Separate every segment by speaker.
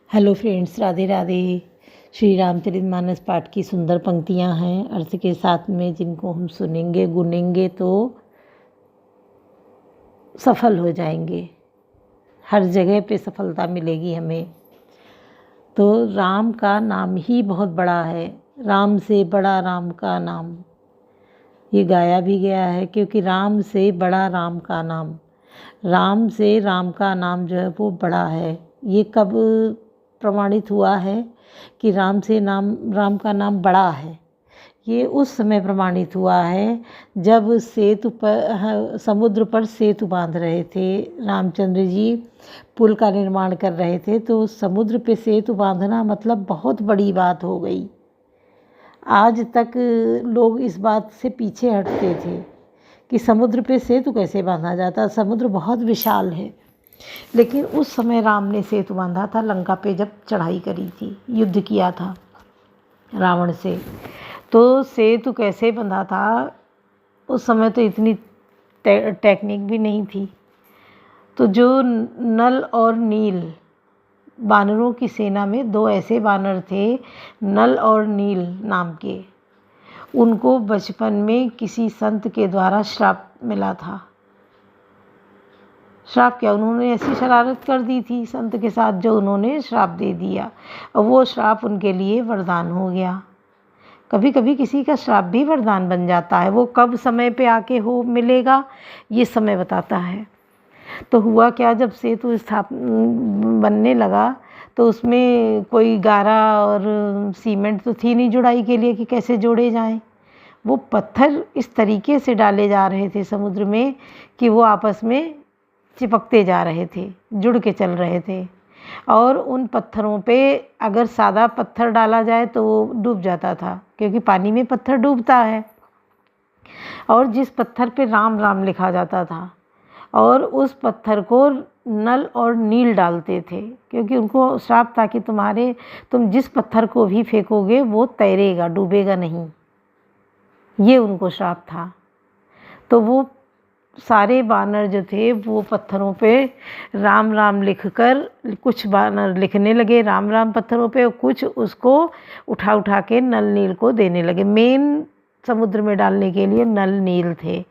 Speaker 1: Hello friends, Radhe Radhe. Shri Ramcharitmanas पाठ की सुंदर पंक्तियां हैं अर्थ के साथ में, जिनको हम सुनेंगे गुनेंगे तो सफल हो जाएंगे। हर जगह पे सफलता मिलेगी हमें। तो राम का नाम ही बहुत बड़ा है। राम से बड़ा राम का नाम, ये गाया भी गया है, क्योंकि राम से बड़ा राम का नाम। राम से राम का नाम जो है वो बड़ा है। ये कब प्रमाणित हुआ है कि राम का नाम बड़ा है? ये उस समय प्रमाणित हुआ है जब समुद्र पर सेतु बांध रहे थे। रामचंद्र जी पुल का निर्माण कर रहे थे, तो समुद्र पे सेतु बांधना मतलब बहुत बड़ी बात हो गई। आज तक लोग इस बात से पीछे हटते थे कि समुद्र पे सेतु कैसे बांधा जाता, समुद्र बहुत विशाल है। लेकिन उस समय राम ने सेतु बांधा था, लंका पे जब चढ़ाई करी थी, युद्ध किया था रावण से। तो सेतु कैसे बंधा था? उस समय तो इतनी टेक्निक भी नहीं थी। तो जो नल और नील, बानरों की सेना में दो ऐसे बानर थे, नल और नील नाम के। उनको बचपन में किसी संत के द्वारा श्राप मिला था। श्राप क्या, उन्होंने ऐसी शरारत कर दी थी संत के साथ, जो उन्होंने श्राप दे दिया, और वो श्राप उनके लिए वरदान हो गया। कभी कभी किसी का श्राप भी वरदान बन जाता है। वो कब समय पे आके हो मिलेगा, ये समय बताता है। तो हुआ क्या, जब सेतु बनने लगा तो उसमें कोई गारा और सीमेंट तो थी नहीं जुड़ाई के लिए कि कैसे जोड़े जाएं। वो पत्थर इस तरीके से डाले जा रहे थे समुद्र में कि वो आपस में चिपकते जा रहे थे, जुड़ के चल रहे थे। और उन पत्थरों पे अगर सादा पत्थर डाला जाए तो वो डूब जाता था, क्योंकि पानी में पत्थर डूबता है। और जिस पत्थर पे राम राम लिखा जाता था, और उस पत्थर को नल और नील डालते थे, क्योंकि उनको श्राप था कि तुम जिस पत्थर को भी फेंकोगे वो तैरेगा, डूबेगा नहीं। ये उनको श्राप था। तो वो सारे बानर जो थे वो पत्थरों पे राम राम लिखकर, कुछ बानर लिखने लगे राम राम पत्थरों पे, और कुछ उसको उठा उठा के नल नील को देने लगे। मेन समुद्र में डालने के लिए नल नील थे,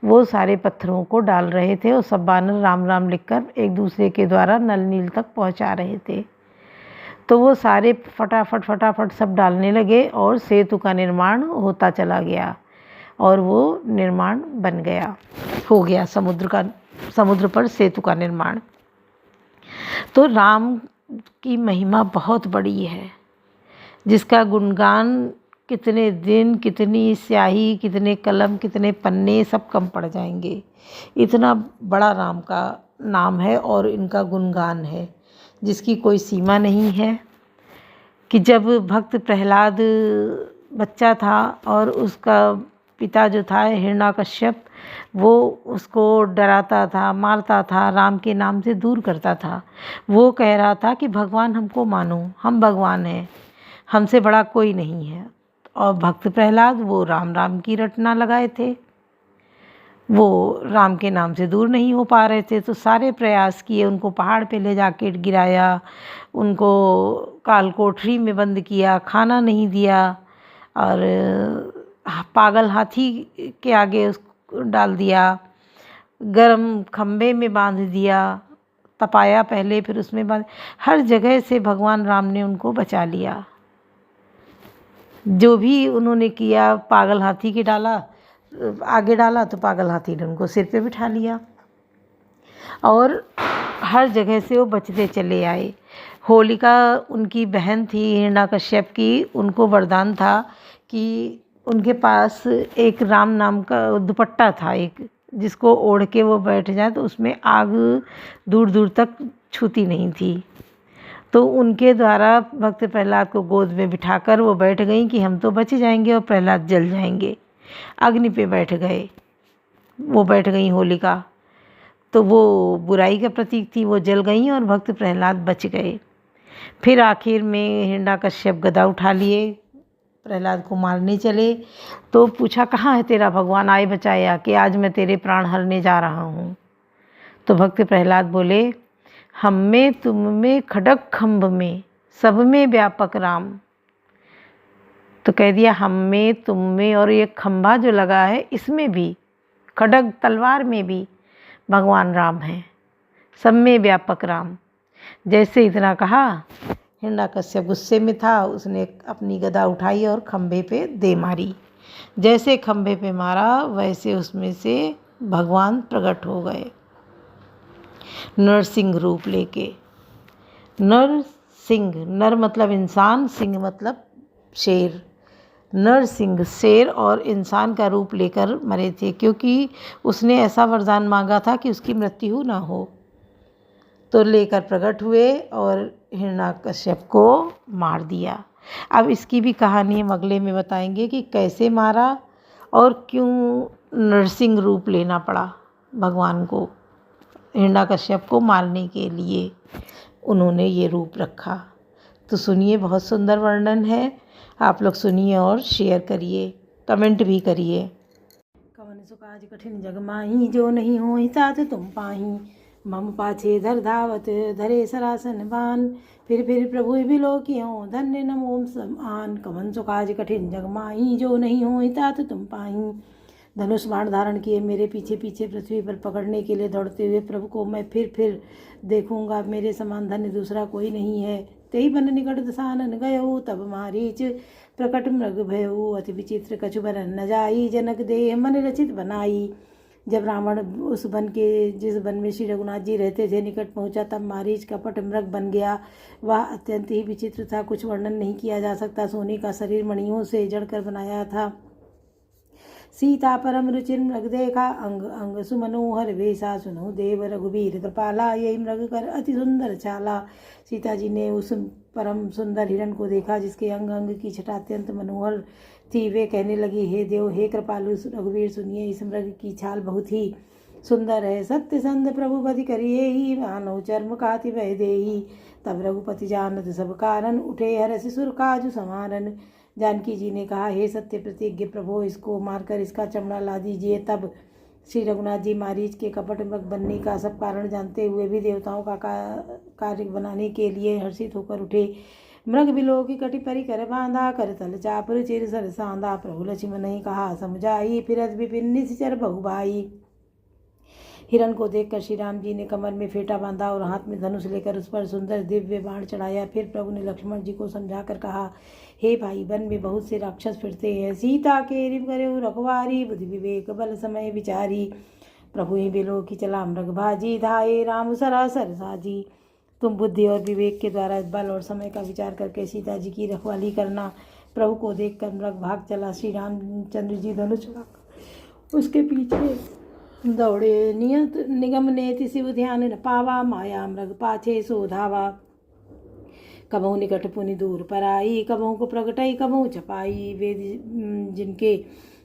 Speaker 1: वो सारे पत्थरों को डाल रहे थे, और सब बानर राम राम लिखकर एक दूसरे के द्वारा नल नील तक पहुंचा रहे थे। तो वो सारे फटाफट फटाफट सब डालने लगे, और सेतु का निर्माण होता चला गया, और वो निर्माण बन गया, हो गया समुद्र पर सेतु का निर्माण। तो राम की महिमा बहुत बड़ी है, जिसका गुणगान कितने दिन, कितनी स्याही, कितने कलम, कितने पन्ने सब कम पड़ जाएंगे। इतना बड़ा राम का नाम है और इनका गुणगान है जिसकी कोई सीमा नहीं है। कि जब भक्त प्रहलाद बच्चा था और उसका पिता जो था हिरण्यकश्यप, वो उसको डराता था, मारता था, राम के नाम से दूर करता था। वो कह रहा था कि भगवान हमको मानो, हम भगवान हैं, हमसे बड़ा कोई नहीं है। और भक्त प्रहलाद वो राम राम की रटना लगाए थे, वो राम के नाम से दूर नहीं हो पा रहे थे। तो सारे प्रयास किए, उनको पहाड़ पे ले जाके गिराया, उनको काल कोठरी में बंद किया, खाना नहीं दिया, और पागल हाथी के आगे उसको डाल दिया, गरम खम्भे में बांध दिया, तपाया पहले फिर उसमें बांध, हर जगह से भगवान राम ने उनको बचा लिया। जो भी उन्होंने किया, पागल हाथी के आगे डाला तो पागल हाथी ने उनको सिर पे बिठा लिया, और हर जगह से वो बचते चले आए। होलिका उनकी बहन थी हिरण्यकश्यप की, उनको वरदान था कि उनके पास एक राम नाम का दुपट्टा था, एक जिसको ओढ़ के वो बैठ जाए तो उसमें आग दूर दूर तक छूती नहीं थी। तो उनके द्वारा भक्त प्रहलाद को गोद में बिठाकर वो बैठ गई कि हम तो बच जाएंगे और प्रहलाद जल जाएंगे। अग्नि पे बैठ गई होलिका, तो वो बुराई का प्रतीक थी, वो जल गई और भक्त प्रहलाद बच गए। फिर आखिर में हिरण्यकश्यप गदा उठा लिए, प्रहलाद को मारने चले। तो पूछा, कहाँ है तेरा भगवान, आए बचाया कि आज मैं तेरे प्राण हरने जा रहा हूँ। तो भक्त प्रहलाद बोले, हम में तुम में खड्ग खंभ में सब में व्यापक राम। तो कह दिया हम में, तुम में, और ये खंभा जो लगा है इसमें भी, खड्ग तलवार में भी भगवान राम हैं। सब में व्यापक राम। जैसे इतना कहा, हिरण्यकश्यप गुस्से में था, उसने अपनी गदा उठाई और खंभे पे दे मारी। जैसे खंभे पे मारा वैसे उसमें से भगवान प्रकट हो गए नरसिंह रूप लेके। नरसिंह, नर मतलब इंसान, सिंह मतलब शेर। नरसिंह शेर और इंसान का रूप लेकर मरे थे, क्योंकि उसने ऐसा वरदान मांगा था कि उसकी मृत्यु ना हो। तो लेकर प्रकट हुए और हिरण्यकश्यप को मार दिया। अब इसकी भी कहानी हम अगले में बताएंगे कि कैसे मारा और क्यों नरसिंह रूप लेना पड़ा भगवान को। हिरण्यकश्यप को मारने के लिए उन्होंने ये रूप रखा। तो सुनिए, बहुत सुंदर वर्णन है। आप लोग सुनिए और शेयर करिए, कमेंट भी करिए। कवन सो काज कठिन जग माही, जो नहीं हो तात तुम पाही। मम पाछे धर धावत, धरे सरासन बान। फिर प्रभु बिलो कियो, धन्य नमो समान। कवन सो काज कठिन जग माही, जो नहीं हो तात तुम पाही। धनुष बाण धारण किए मेरे पीछे पीछे पृथ्वी पर पकड़ने के लिए दौड़ते हुए प्रभु को मैं फिर देखूंगा। मेरे समान धन्य दूसरा कोई नहीं है। तेई बन निकट दसानन गयो, तब मारीच प्रकट मृग भयऊ। अति विचित्र कछु बरन न जाई, जनक देह मन रचित बनाई। जब रावण उस वन के, जिस वन में श्री रघुनाथ जी रहते थे, निकट पहुंचा, तब मारीच कपट मृग बन गया। वह अत्यंत ही विचित्र था, कुछ वर्णन नहीं किया जा सकता। सोने का शरीर मणियों से जड़कर बनाया था। सीता परम रुचिर मृग देखा, अंग अंग सुमनोहर वेशा। सुनो देव रघुबीर कृपाला, यही मृग कर अति सुंदर चाला। सीता जी ने उस परम सुंदर हिरण को देखा, जिसके अंग अंग की छटा अत्यंत मनोहर थी। वे कहने लगी, हे देव, हे कृपालु रघुवीर, सुनिए, इस मृग की छाल बहुत ही सुंदर है। सत्य संध प्रभु बधि करिए ही, मानव चर्म काति वह देही। तब रघुपति जानत सब कारण, उठे हरसि सुर काजु समारन। जानकी जी ने कहा, हे सत्य प्रतिज्ञ प्रभु, इसको मारकर इसका चमड़ा ला दीजिए। तब श्री रघुनाथ जी मारीच के कपट मृग बनने का सब कारण जानते हुए भी देवताओं का कार्य बनाने के लिए हर्षित होकर उठे। मृग बिलो की कटि परि कर बांधा, कर तल चापर चिर सर सांदा। प्रभु लक्ष्मण ने कहा समझाई, फिरत विपिन निश्चर बहु भाई। हिरण को देखकर श्री राम जी ने कमर में फेटा बांधा और हाथ में धनुष लेकर उस पर सुंदर दिव्य बाण चढ़ाया। फिर प्रभु ने लक्ष्मण जी को समझाकर कहा, हे भाई, वन में बहुत से राक्षस फिरते हैं। सीता के रिप करे रखवारी, बुद्धि विवेक बल समय विचारी। प्रभु ही बिलो की चला मृग भाजी, धाये राम सरासर साजी। तुम बुद्धि और विवेक के द्वारा बल और समय का विचार करके सीता जी की रखवाली करना। प्रभु को देखकर मृग भाग चला। श्री रामचंद्र जी धनुष चढ़ाकर उसके पीछे दौड़े। नियत निगम नेति शिव ध्यान न पावा, माया मृग पाछे सो धावा। कबहू निकट पुनि दूर पर आई, कबहू को प्रगटाई कबहू छपाई। वेद जिनके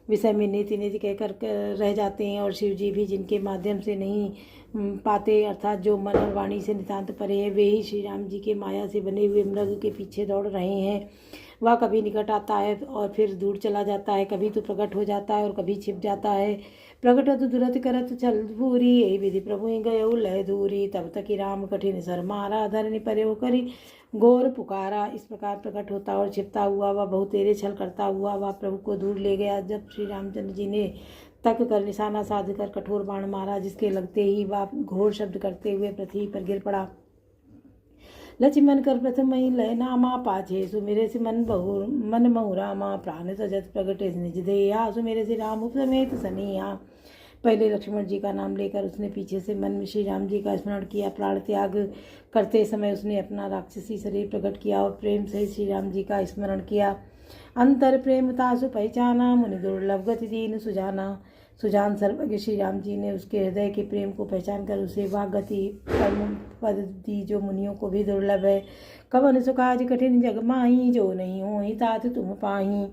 Speaker 1: विषय में नेति नेति कहकर रह जाते हैं, और शिव जी भी जिनके माध्यम से नहीं पाते, अर्थात जो मन और वाणी से नितांत परे है, वे ही श्री राम जी के माया से बने हुए मृग के पीछे दौड़ रहे हैं। वह कभी निकट आता है और फिर दूर चला जाता है, कभी तो प्रकट हो जाता है और कभी छिप जाता है। प्रकटत दुरत करत छल भूरी, यही विधि प्रभु गयो लय दूरी। तब तक ही राम कठिन सर मारा, धरनी पर्यो करी घोर पुकारा। इस प्रकार प्रकट होता और छिपता हुआ वह बहुतेरे छल करता हुआ वह प्रभु को दूर ले गया। जब श्री रामचंद्र जी ने तक कर निशाना साध कर कठोर बाण मारा, जिसके लगते ही वह घोर शब्द करते हुए पृथ्वी पर गिर पड़ा। लक्ष्मण कर प्रथम ही लय नामा, पाछे सुमेरे से मन महु रामा। प्राण सजत प्रगटे निज देया, सुमेरे से राम समेत सनिया। पहले लक्ष्मण जी का नाम लेकर उसने पीछे से मन में श्री राम जी का स्मरण किया। प्राण त्याग करते समय उसने अपना राक्षसी शरीर प्रकट किया और प्रेम से श्री राम जी का स्मरण किया। अंतर प्रेम तासु पहचाना, मुनि दुर्लभ गति दीन सुजाना। सुजान सर्वज्ञ श्री राम जी ने उसके हृदय के प्रेम को पहचान कर उसे वह गति परम पद दी जो मुनियों को भी दुर्लभ है। कवन सुकाज कठिन जग माही, जो नहीं हो तात तुम पाही।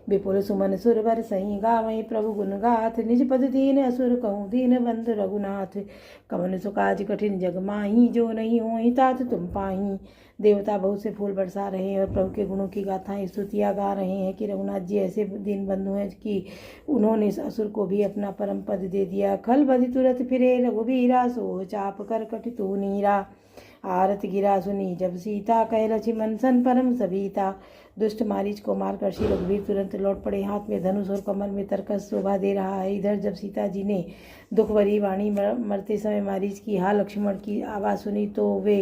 Speaker 1: विपुल सुमन सुरवर सही गावई, प्रभु गुण गाथ। निज पद दीन असुर कहूँ, दीन बंधु रघुनाथ। कवन सुकाज कठिन जग माही, जो नहीं हो तात तुम पाही। देवता बहुत से फूल बरसा रहे हैं और प्रभु के गुणों की गाथाएं स्तुतियाँ गा रहे हैं कि रघुनाथ जी ऐसे दीन बंधु हैं कि उन्होंने इस असुर को भी अपना परम पद दे दिया। खल बधि तुरत फिरे रघुबीरा, सो चाप कर कटि तू नीरा। आरत गिरा सुनी जब सीता, कह लक्ष्मण सन परम सभीता। दुष्ट मारीच को मारकर श्री रघुवीर तुरंत लौट पड़े। हाथ में धनुष और कमर में तरकस शोभा दे रहा है। इधर जब सीता जी ने दुख भरी वाणी मरते समय मारीच की हा लक्ष्मण की आवाज़ सुनी तो वे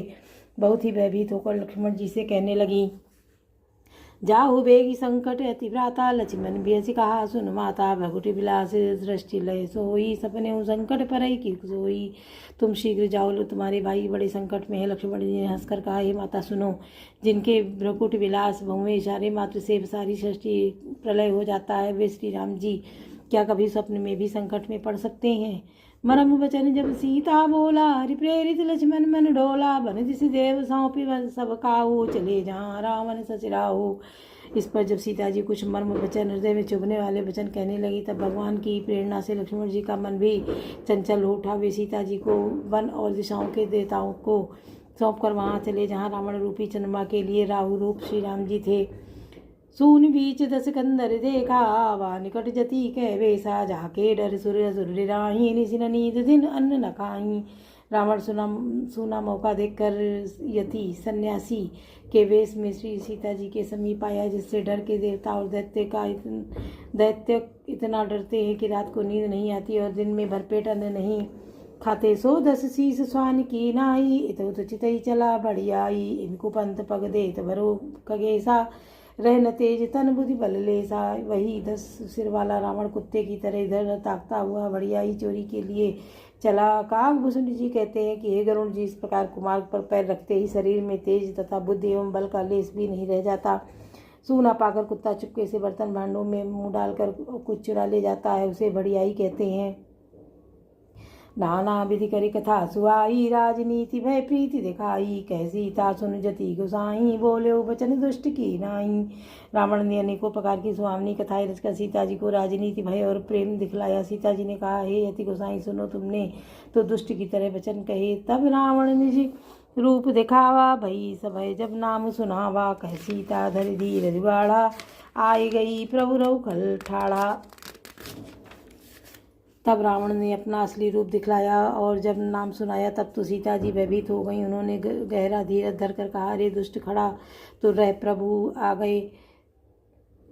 Speaker 1: बहुत ही भयभीत होकर लक्ष्मण जी से कहने लगी, जाहु बेगी संकट अति भ्राता। लक्ष्मण भी हंसी कहा, सुन माता, भगुटी विलास दृष्टि लय सोई, सपने संकट पर की सोई। तुम शीघ्र जाओ, लो तुम्हारे भाई बड़े संकट में है। लक्ष्मण जी ने हंसकर कहा, हे माता सुनो, जिनके भ्रकुट विलास भुएं इशारे मात्र से सारी सृष्टि प्रलय हो जाता है, वे श्री राम जी क्या कभी स्वप्न में भी संकट में पड़ सकते हैं। मरम वचन जब सीता बोला, हरि प्रेरित लक्ष्मण मन डोला। बन दिस देव सौंपी सब काहू, चले जहाँ रावण ससुराहू। इस पर जब सीता जी कुछ मर्म वचन, हृदय में चुभने वाले वचन कहने लगी, तब भगवान की प्रेरणा से लक्ष्मण जी का मन भी चंचल हो उठा। वे सीता जी को वन और दिशाओं के देवताओं को सौंप कर वहाँ चले जहाँ रावण रूपी चंद्रमा के लिए राहु रूप श्री राम जी थे। सून बीच दस कंदर देखा, वा निकट जति कह वेसा। जाके डर सुर असुर राही, निशिन नींद दिन अन्न न खाई। रावण सुना मौका देखकर यति सन्यासी के वेश में श्री सीता जी के समीप आया, जिससे डर के देवता और दैत्य इतना डरते हैं कि रात को नींद नहीं आती और दिन में भरपेट अन्न नहीं खाते। सो 10 शीस स्वान की नाई, इत चितई चला बढ़ियाई। इनको पंथ पग देत भरो खगेसा, रहन तेज तन बुद्धि बल लेसा। वही 10 सिर वाला रावण कुत्ते की तरह इधर ताकता हुआ बढ़ियाई चोरी के लिए चला। काकभूषण जी कहते हैं कि हे गरुण जी, इस प्रकार कुमार्ग पर पैर रखते ही शरीर में तेज तथा बुद्धि एवं बल का लेस भी नहीं रह जाता। सूना पाकर कुत्ता चुपके से बर्तन भांडों में मुंह डालकर कुछ चुरा ले जाता है, उसे बढ़ियाई कहते हैं। नाना विधि करी कथा सुहाई, राजनीति भय प्रीति दिखाई। कह सीता सुन जति गुसाई, बोले वचन दुष्ट की नाई। रावण ने अनेकों प्रकार की सुहावनी कथाएं रचकर सीता जी को राजनीति भय और प्रेम दिखलाया। सीता जी ने कहा, हे यति गोसाई सुनो, तुमने तो दुष्ट की तरह वचन कहे। तब रावण निज रूप दिखावा, भई सभय जब नाम सुनावा। कह सीता धरि धीर दिवाड़ा, आई गई प्रभु रघुकुल ठाड़ा। तब रावण ने अपना असली रूप दिखलाया और जब नाम सुनाया, तब तो सीता जी भयभीत हो गई। उन्होंने गहरा धीरज धरकर कहा, अरे दुष्ट खड़ा तो रह, प्रभु आ गए।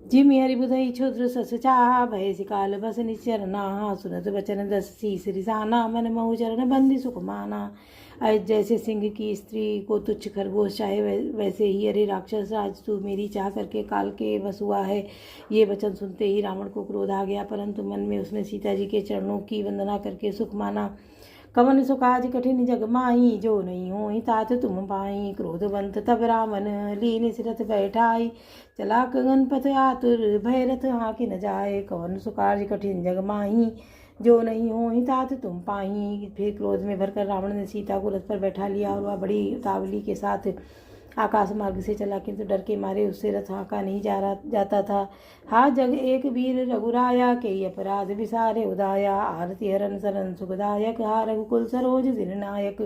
Speaker 1: जिमि हरि बुधई क्षुद्र सस चाहा, भय सिकाल बस निश्चर नाहा। सुनत वचन 10 शीस रिसाना, मन महु चरण बंदी सुख माना। जैसे सिंह की स्त्री को तुच्छ खरगोश चाहे, वैसे ही अरे राक्षस, आज तू मेरी चाह करके काल के वश हुआ है। ये वचन सुनते ही रावण को क्रोध आ गया, परंतु मन में उसने सीता जी के चरणों की वंदना करके सुख माना। कवन सुखाज कठिन जग माही, जो नहीं हो तात तुम पाई। क्रोधवंत तब रावण लीन सिरथ बैठाई, चला गगन पथ आतुर भय रथ हाँके न जाए। कवन सुखाज कठिन जग माही, जो नहीं हो तात तुम पाई। फिर क्रोध में भरकर रावण ने सीता को रथ पर बैठा लिया और वह बड़ी उतावली के साथ आकाश मार्ग से चला, किंतु डर के मारे उससे रथ हाँका नहीं जाता था। हा जग एक वीर रघुराया, के अपराध विसारे उदाया। आरती हरन सरन सुखदायक, हा रघुकुल सरोज दिन नायक।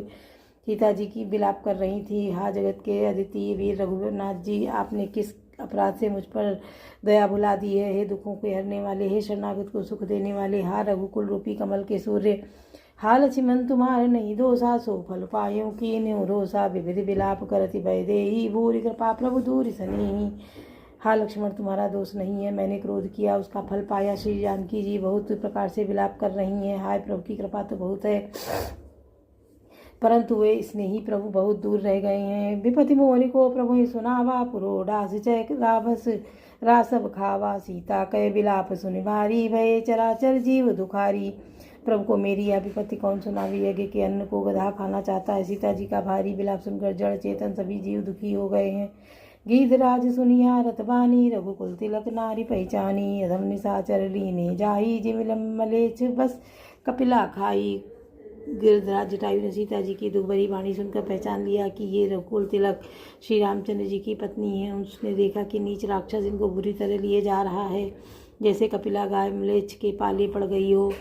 Speaker 1: सीता जी की विलाप कर रही थी, हा जगत के अद्वितीय वीर रघुनाथ जी, आपने किस अपराध से मुझ पर दया भुला दी है। हे दुखों के हरने वाले, हे शरणागत को सुख देने वाले, हा रघुकुल रूपी कमल के सूर्य, हा लक्ष्मण तुम्हारे नहीं दोषा। सो फल पायो की न्यू रोसा, विविध विलाप करति भय देही, भूरि कृपा प्रभु दूरि सनेही। हा लक्ष्मण तुम्हारा दोष नहीं है, मैंने क्रोध किया उसका फल पाया। श्री जानकी जी बहुत प्रकार से विलाप कर रही हैं। हाय प्रभु की कृपा तो बहुत है, परंतु वे स्नेही प्रभु बहुत दूर रह गए हैं। विपति मोहनी को प्रभु ही सुनावा, पुरोडास जय राभस रासव खावा। सीता कह विलाप सुनि भारी, भय चराचर जीव दुखारी। प्रभु को मेरी यह विपत्ति कौन सुनावी, यज्ञ के अन्न को गधा खाना चाहता है। सीता जी का भारी विलाप सुनकर जड़ चेतन सभी जीव दुखी हो गए हैं। गीधराज सुनिया रतबानी, रघुकुल तिलक नारी पहचानी। अधम निशाचर लीने जाई, जिमिलम मलेच्छ बस कपिला खाई। गिरधराज जटायु ने सीता जी की दुर्भरी वाणी सुनकर पहचान लिया कि ये रघुकुल तिलक श्री रामचंद्र जी की पत्नी है। उसने देखा कि नीच राक्षस इनको बुरी तरह लिए जा रहा है, जैसे कपिला गाय मलेच्छ के पाले पड़ गई हो।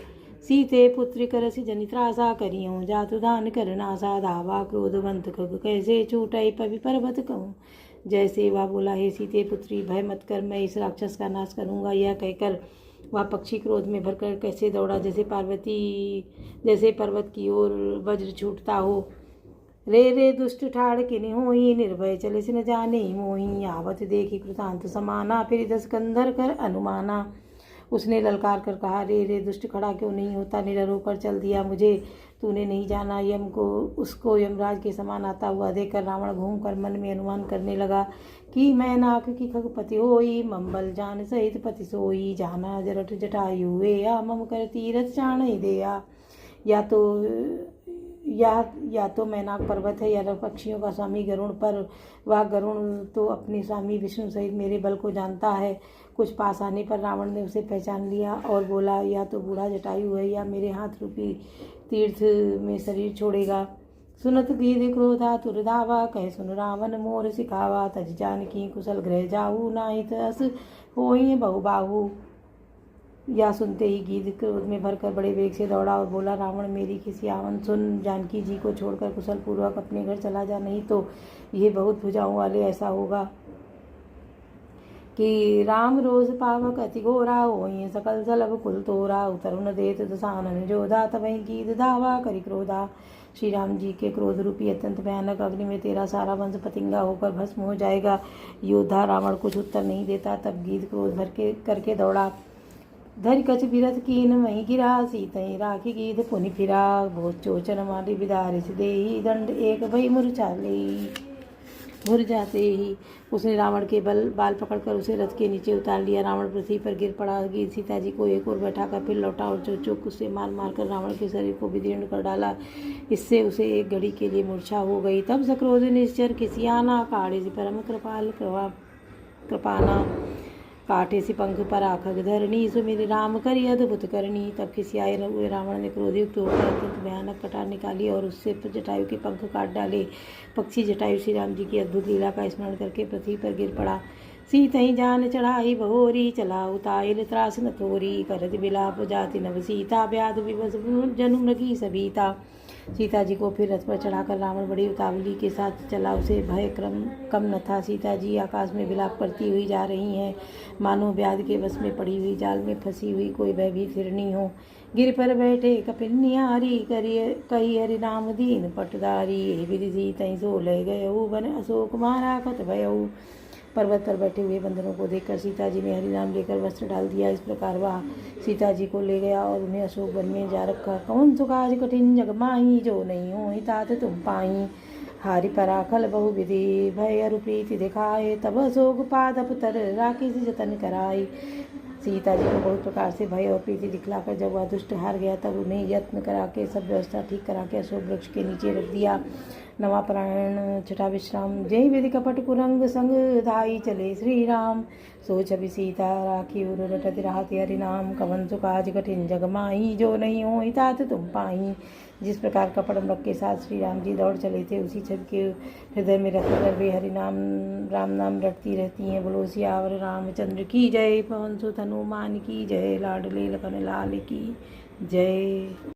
Speaker 1: सीते पुत्री करसि जनित्रासा, करियो जातु दान करनासा। धावा क्रोधवंत खग, कैसे छूटई पवि पर्वत कहूँ। जैसे वह बोला, हे सीते पुत्री भय मत कर, मैं इस राक्षस का नाश करूँगा। यह कहकर वह पक्षी क्रोध में भरकर कैसे दौड़ा, जैसे पर्वत की ओर वज्र छूटता हो। रे दुष्ट ठाड़ किनि होई, निर्भय चले न जाने मोही। आवत देखी कृतांत समाना, फिर 10 कंधर कर अनुमाना। उसने ललकार कर कहा, रे दुष्ट खड़ा क्यों नहीं होता, निडर होकर चल दिया मुझे तूने नहीं जाना। यम को उसको यमराज के समान आता हुआ देखकर रावण घूमकर मन में अनुमान करने लगा कि मैं नाक की खगपति होई, मंबल जान सहित पति सोई। जाना जरठ जटायु हुए, या मम कर तीरथ चाण देया। या तो मैनाक पर्वत है, या पक्षियों का स्वामी गरुण, पर वह गरुण तो अपने स्वामी विष्णु सहित मेरे बल को जानता है। कुछ पास आने पर रावण ने उसे पहचान लिया और बोला, या तो बूढ़ा जटायु है, या मेरे हाथ रूपी तीर्थ में शरीर छोड़ेगा। सुनत गीध क्रोधा तुर धावा, कह सुन रावण मोर सिखावा। तज जानकी कुशल गृह जाऊ, नाहित अस होई बहुबाहु। या सुनते ही गीध क्रोध में भरकर बड़े वेग से दौड़ा और बोला, रावण मेरी खिसियावन सुन, जानकी जी को छोड़कर कुशल पूर्वक अपने घर चला जा, नहीं तो ये बहुत भुजाओं वाले ऐसा होगा कि राम रोज पावक अति घोरा, होई सकल जलब कुल तोरा। उतरुन देत दसानन जोधा, तबहि गीध धावा करि क्रोधा। श्री राम जी के क्रोध रूपी अत्यंत भयानक अग्नि में तेरा सारा वंश पतिंगा होकर भस्म हो जाएगा। योद्धा रावण कुछ उत्तर नहीं देता, तब गीध क्रोध भर के करके दौड़ा। धरि कछ बिरथ कीन वहीं गिरा, सीतहि राखी गीध पुनि फिरा। बहुत चोचन मारी बिदारिस देही, दंड एक भई मूर्छा लेई। घुर जाते ही उसने रावण के बाल पकड़कर उसे रथ के नीचे उतार लिया। रावण पृथ्वी पर गिर पड़ा। गीध सीता जी को एक ओर बैठाकर फिर लौटा और चोक उससे मार मारकर रावण के शरीर को विदीर्ण कर डाला। इससे उसे एक घड़ी के लिए मूर्छा हो गई। तब सक्रोध निश्चर खिसियाना, काढ़े से परम कृपाल कृपाना। काटे से पंख पर आखग धरणी, सो मेरे राम करी अद्भुत करनी। तब खिसियाए हुए रावण ने क्रोधयुक्त होकर अत्यंत भयानक कटार निकाली और उससे जटायु के पंख काट डाले। पक्षी जटायु श्री राम जी की अद्भुत लीला का स्मरण करके पृथ्वी पर गिर पड़ा। सीतहि जान चढ़ाई बहोरी, चला उताइल त्रास न थोरी। करत बिलाप जाति नव सीता, व्याध विवश जनु मृगी सभीता। सीता जी को फिर रथ पर चढ़ाकर रावण बड़ी उतावली के साथ चला। उसे भय कम न था। सीता जी आकाश में विलाप करती हुई जा रही हैं, मानो व्याध के वश में पड़ी हुई जाल में फंसी हुई कोई भयभीत हिरणी हो। गिर पर बैठे कपिल निहारी, कही हरि नाम दीन पटदारी। बिरसी तई सो ले गयऊ, वन अशोक मारा खत भयऊ। पर्वत पर बैठे हुए बंदरों को देखकर सीता जी ने हरि नाम लेकर वस्त्र डाल दिया। इस प्रकार वह सीता जी को ले गया और उन्हें अशोक वन में जा रखा। कौन सुकाज कठिन जग माही, जो नहीं हो तात तुम पाई। हारि पराखल बहु विधि, भय अरु प्रीति दिखाए। तब अशोक पाद तर राखी जतन कराई। सीता जी को बहुत प्रकार से भय और प्रीति दिखलाकर जब वह दुष्ट हार गया, तब उन्हें यत्न करा के सब व्यवस्था ठीक करा के अशोक वृक्ष के नीचे रख दिया। नवा परायण छठा विश्राम। जय विधि कपट कुरंग संग, धाई चले श्री राम। सो छवि सीता राखी उर रटति रहति हरि नाम। कवन सुकाज कठिन जग माही, जो नहीं हो तात तुम पाही। जिस प्रकार कपट मृग के साथ श्री राम जी दौड़ चले थे, उसी छवि के हृदय में रखकर वे हरि नाम राम नाम रटती रहती हैं। बोलो सियावर रामचंद्र की जय। पवन सुत हनुमान की जय। लाडले लखन लाल की जय।